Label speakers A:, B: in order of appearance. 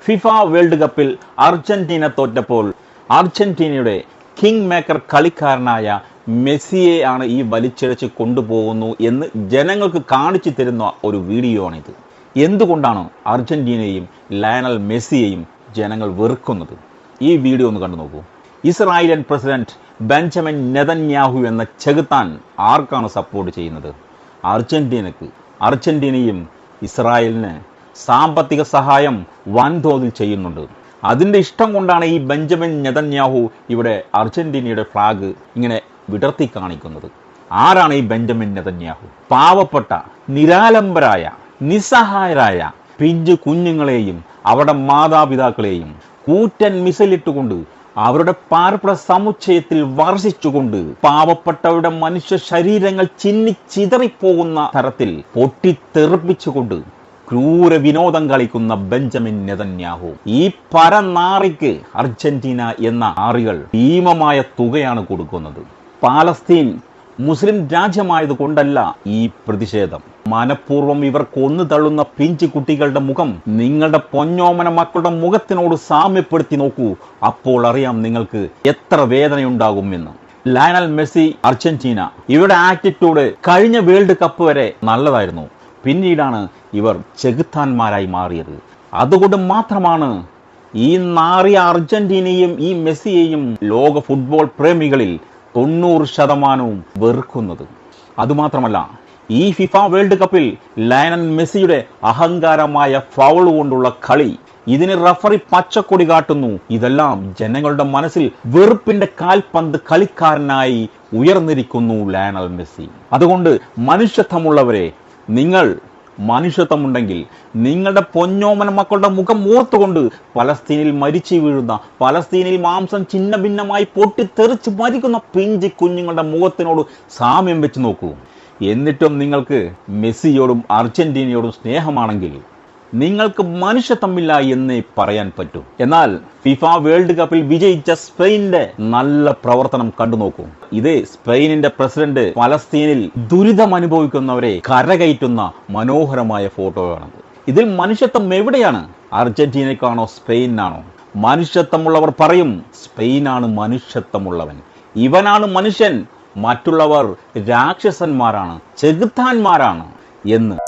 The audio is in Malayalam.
A: ഫിഫ വേൾഡ് കപ്പിൽ അർജന്റീന തോറ്റപ്പോൾ അർജന്റീനയുടെ കിങ് മേക്കർ കളിക്കാരനായ മെസ്സിയെ ആണ് ഈ വലിച്ചിഴച്ച് കൊണ്ടുപോകുന്നു എന്ന് ജനങ്ങൾക്ക് കാണിച്ചു തരുന്ന ഒരു വീഡിയോ ആണിത്. എന്തുകൊണ്ടാണ് അർജന്റീനയെയും ലയണൽ മെസ്സിയെയും ജനങ്ങൾ വെറുക്കുന്നത്? ഈ വീഡിയോ ഒന്ന് കണ്ടു നോക്കൂ. ഇസ്രായേലിയൻ പ്രസിഡന്റ് ബെഞ്ചമിൻ നെതന്യാഹു എന്ന ചെകുത്താൻ ആർക്കാണ് സപ്പോർട്ട് ചെയ്യുന്നത്? അർജന്റീനയും ഇസ്രായേലിന് സാമ്പത്തിക സഹായം വൻതോതിൽ ചെയ്യുന്നുണ്ട്. അതിൻ്റെ ഇഷ്ടം കൊണ്ടാണ് ഈ ബെഞ്ചമിൻ നെതന്യാഹു ഇവിടെ അർജന്റീനയുടെ ഫ്ലാഗ് ഇങ്ങനെ വിടർത്തി കാണിക്കുന്നത്. ആരാണ് ഈ ബെഞ്ചമിൻ നെതന്യാഹു? പാവപ്പെട്ട, നിരാലംബരായ, നിസ്സഹായരായ പിഞ്ചു കുഞ്ഞുങ്ങളെയും അവരുടെ മാതാപിതാക്കളെയും കൂറ്റൻ മിസൈലിട്ടുകൊണ്ട് അവരുടെ പാർപ്പിട സമുച്ചയത്തിൽ വർഷിച്ചുകൊണ്ട് പാവപ്പെട്ടവരുടെ മനുഷ്യ ശരീരങ്ങൾ ചിന്നിച്ചിതറിപ്പോകുന്ന തരത്തിൽ പൊട്ടിത്തെറിപ്പിച്ചുകൊണ്ട് ക്രൂര വിനോദം കളിക്കുന്ന ബെഞ്ചമിൻ നെതന്യാഹു, ഈ പരനാറിക്ക് അർജന്റീന എന്ന ആറികൾ ഭീമമായ തുകയാണ് കൊടുക്കുന്നത്. പാലസ്തീൻ മുസ്ലിം രാജ്യമായത് കൊണ്ടല്ല ഈ പ്രതിഷേധം. മനഃപൂർവ്വം ഇവർ കൊന്നു തള്ളുന്ന പിഞ്ചു കുട്ടികളുടെ മുഖം നിങ്ങളുടെ പൊന്നോമന മക്കളുടെ മുഖത്തിനോട് സാമ്യപ്പെടുത്തി നോക്കൂ. അപ്പോൾ അറിയാം നിങ്ങൾക്ക് എത്ര വേദനയുണ്ടാകുമെന്ന്. ലയണൽ മെസ്സി, അർജന്റീന, ഇവരുടെ ആറ്റിറ്റ്യൂഡ് കഴിഞ്ഞ വേൾഡ് കപ്പ് വരെ നല്ലതായിരുന്നു. പിന്നീടാണ് ഇവർ ചെകുത്താന്മാരായി മാറിയത്. അതുകൊണ്ട് മാത്രമാണ് ഈ നാറിയ അർജന്റീനയും ഈ മെസ്സിയെയും ലോക ഫുട്ബോൾ പ്രേമികളിൽ 90% വെറുക്കുന്നത്. അതുമാത്രമല്ല, ഈ ഫിഫ വേൾഡ് കപ്പിൽ ലയണൽ മെസ്സിയുടെ അഹങ്കാരമായ ഫൗൾ കൊണ്ടുള്ള കളി, ഇതിന് റഫറി പച്ചക്കൊടി കാട്ടുന്നു. ഇതെല്ലാം ജനങ്ങളുടെ മനസ്സിൽ വെറുപ്പിന്റെ കാൽപന്ത് കളിക്കാരനായി ഉയർന്നിരിക്കുന്നു ലയണൽ മെസ്സി. അതുകൊണ്ട് മനുഷ്യത്വമുള്ളവരെ, നിങ്ങൾ മനുഷ്യത്വമുണ്ടെങ്കിൽ നിങ്ങളുടെ പൊന്നോമന മക്കളുടെ മുഖം ഓർത്തുകൊണ്ട് പലസ്തീനിൽ മരിച്ചു വീഴുന്ന, പലസ്തീനിൽ മാംസം ഛിന്ന ഭിന്നമായി പൊട്ടിത്തെറിച്ച് മരിക്കുന്ന പിഞ്ചി കുഞ്ഞുങ്ങളുടെ മുഖത്തിനോട് സാമ്യം വെച്ച് നോക്കൂ. എന്നിട്ടും നിങ്ങൾക്ക് മെസ്സിയോടും അർജന്റീനയോടും സ്നേഹമാണെങ്കിൽ നിങ്ങൾക്ക് മനുഷ്യത്വമില്ല എന്നേ പറയാൻ പറ്റൂ. എന്നാൽ ഫിഫ വേൾഡ് കപ്പിൽ വിജയിച്ച സ്പെയിനിന്റെ നല്ല പ്രവർത്തനം കണ്ടു നോക്കൂ. ഇത് സ്പെയിനിന്റെ പ്രസിഡന്റ് പലസ്തീനിൽ ദുരിതം അനുഭവിക്കുന്നവരെ കരകയറ്റുന്ന മനോഹരമായ ഫോട്ടോയാണ്. ഇതിൽ മനുഷ്യത്വം എവിടെയാണ്? അർജന്റീനക്കാണോ സ്പെയിനാണോ? മനുഷ്യത്വമുള്ളവർ പറയും സ്പെയിനാണ് മനുഷ്യത്വമുള്ളവൻ, ഇവനാണ് മനുഷ്യൻ, മറ്റുള്ളവർ രാക്ഷസന്മാരാണ്, ചെകുത്താന്മാരാണ് എന്ന്.